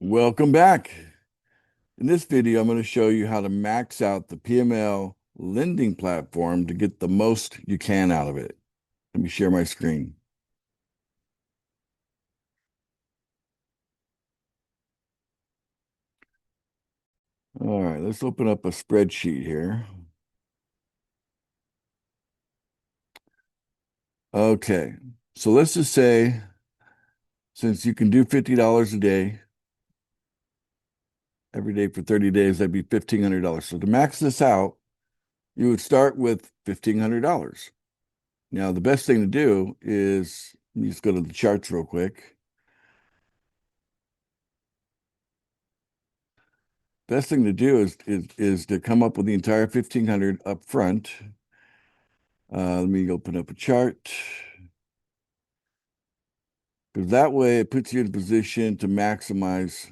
Welcome back. In this video, I'm going to show you how to max out the PML Lending Platform to get the most you can out of it. Let me share my screen. All right, let's open up a spreadsheet here. Okay, so let's just say, since you can do $50 a day, every day for 30 days, that'd be $1,500. So to max this out, you would start with $1,500. Now, the best thing to do is, let me just go to the charts real quick. Best thing to do is to come up with the entire 1,500 up front. Let me open up a chart, because that way it puts you in a position to maximize,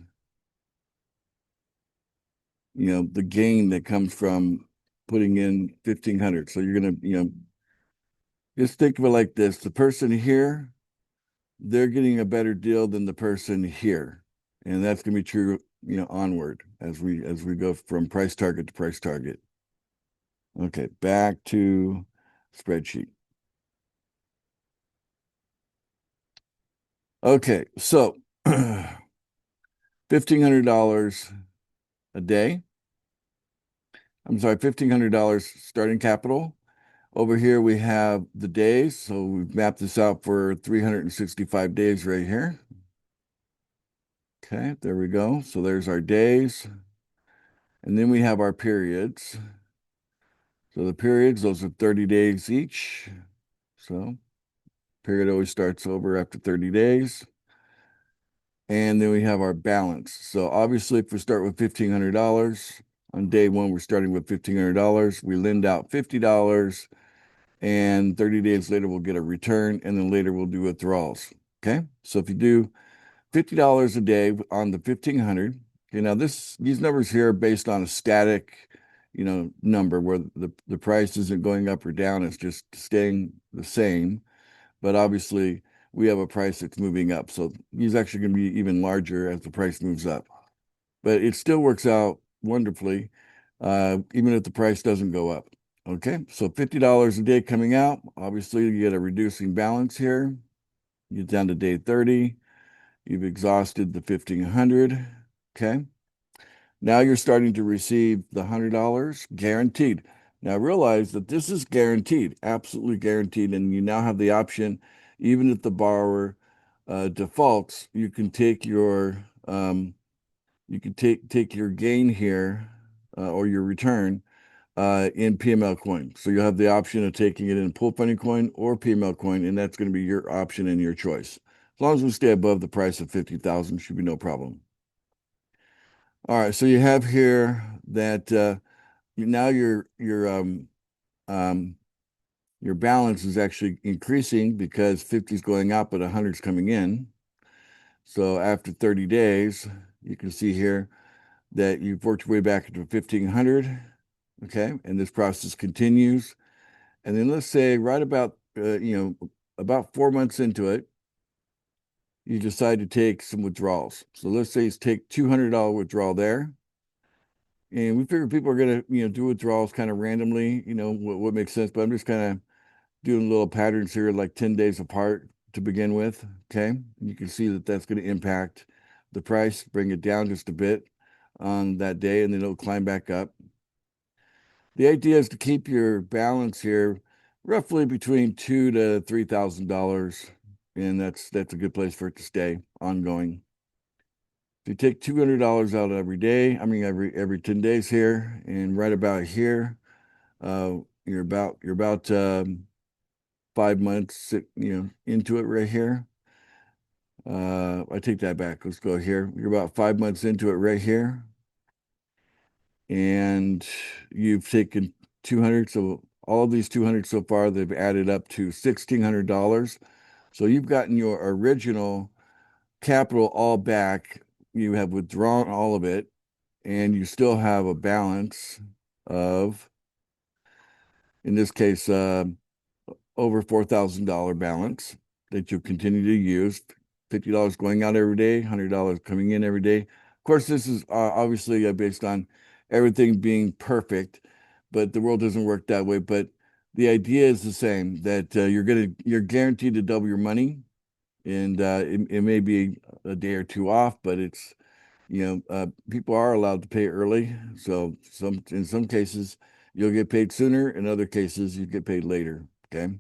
the gain that comes from putting in 1,500. So you're going to, just think of it like this. The person here, they're getting a better deal than the person here. And that's going to be true, onward as we go from price target to price target. Okay, back to spreadsheet. Okay, so $1,500 a day. I'm sorry, $1,500 starting capital. Over here we have the days. So we've mapped this out for 365 days right here. Okay, there we go. So there's our days. And then we have our periods. So the periods, those are 30 days each. So period always starts over after 30 days. And then we have our balance. So obviously, if we start with $1,500, on day one, we're starting with $1,500. We lend out $50, and 30 days later, we'll get a return, and then later we'll do withdrawals. Okay. So if you do $50 a day on the 1,500, okay, now these numbers here are based on a static, number where the price isn't going up or down, it's just staying the same. But obviously, we have a price that's moving up. So these actually going to be even larger as the price moves up. But it still works out wonderfully, even if the price doesn't go up. Okay, so $50 a day coming out. Obviously, you get a reducing balance here. You get down to day 30. You've exhausted the 1,500. Okay. Now you're starting to receive the $100 guaranteed. Now realize that this is guaranteed, absolutely guaranteed, and you now have the option, even if the borrower defaults, you can take your gain here or your return in PML coin. So you'll have the option of taking it in pool funding coin or PML coin, and that's going to be your option and your choice. As long as we stay above the price of 50,000, should be no problem. All right, so you have here that now um, your balance is actually increasing because 50 is going up, but 100 is coming in. So after 30 days, you can see here that you've worked your way back into 1,500. Okay, and this process continues. And then let's say right about 4 months into it, you decide to take some withdrawals. So let's say you take $200 withdrawal there. And we figure people are going to, do withdrawals kind of randomly, what makes sense. But I'm just kind of doing little patterns here, like 10 days apart to begin with. Okay. And you can see that that's going to impact the price, bring it down just a bit on that day, and then it'll climb back up. The idea is to keep your balance here roughly between $2,000 to $3,000, and that's a good place for it to stay ongoing. If you take $200 out every day, I mean every 10 days here, and right about here, you're about 5 months, into it right here. I take that back. Let's go here. You're about 5 months into it right here, and you've taken 200. So all of these 200 so far, they've added up to $1,600. So you've gotten your original capital all back. You have withdrawn all of it, and you still have a balance of, in this case, over $4,000 balance that you continue to use. $50 going out every day, $100 coming in every day. Of course, this is obviously based on everything being perfect, but the world doesn't work that way. But the idea is the same, that you're guaranteed to double your money, and it may be a day or two off, but it's people are allowed to pay early. So in some cases you'll get paid sooner. In other cases you get paid later. Okay.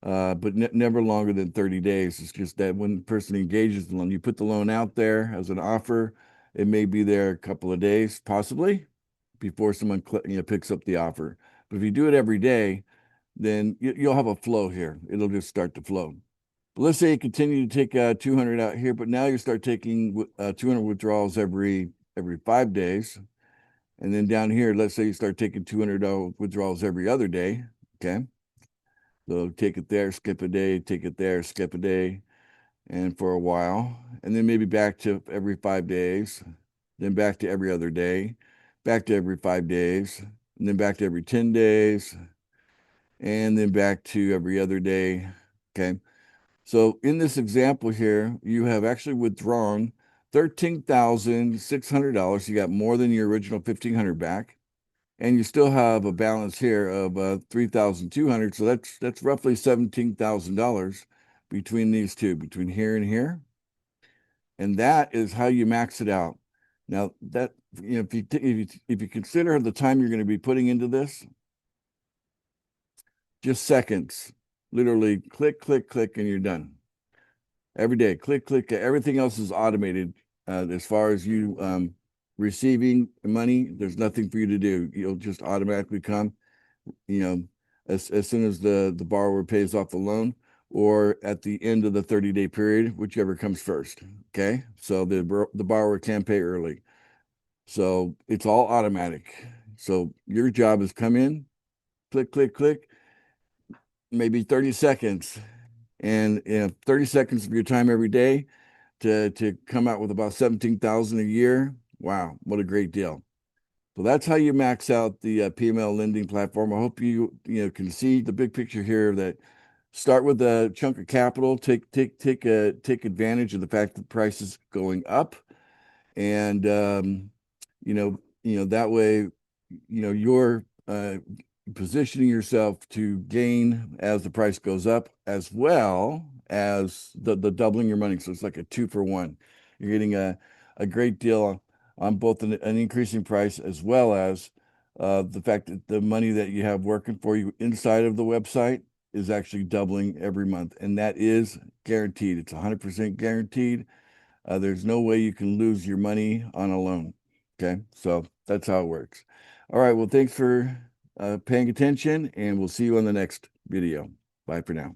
But never longer than 30 days. It's just that when the person engages the loan, you put the loan out there as an offer, it may be there a couple of days, possibly, before someone picks up the offer. But if you do it every day, then you'll have a flow here. It'll just start to flow. But let's say you continue to take 200 out here, but now you start taking 200 withdrawals every 5 days. And then down here, let's say you start taking 200 withdrawals every other day. Okay. So take it there, skip a day, take it there, skip a day, and for a while. And then maybe back to every 5 days, then back to every other day, back to every 5 days, and then back to every 10 days, and then back to every other day. Okay. So in this example here, you have actually withdrawn $13,600. You got more than your original 1,500 back, and you still have a balance here of 3,200. So that's roughly $17,000 between these two, between here and here, and that is how you max it out. Now that if you consider the time you're going to be putting into this, just seconds, literally click, click, click, and you're done. Every day, click, click. Everything else is automated. As far as you receiving money, there's nothing for you to do. You'll just automatically come, you know, as soon as the borrower pays off the loan, or at the end of the 30-day period, whichever comes first. Okay, so the borrower can pay early. So it's all automatic. So your job is come in, click, click, click, maybe 30 seconds, and 30 seconds of your time every day to come out with about 17,000 a year. Wow, what a great deal. So that's how you max out the PML lending platform. I hope you can see the big picture here, that start with a chunk of capital, take advantage of the fact that the price is going up, and that way you're positioning yourself to gain as the price goes up, as well as the doubling your money. So it's like a 2-for-1. You're getting a great deal on both an increasing price, as well as the fact that the money that you have working for you inside of the website is actually doubling every month, and that is guaranteed. It's 100% guaranteed. There's no way you can lose your money on a loan. Okay, so that's how it works. All right, well, thanks for paying attention, and we'll see you on the next video. Bye for now.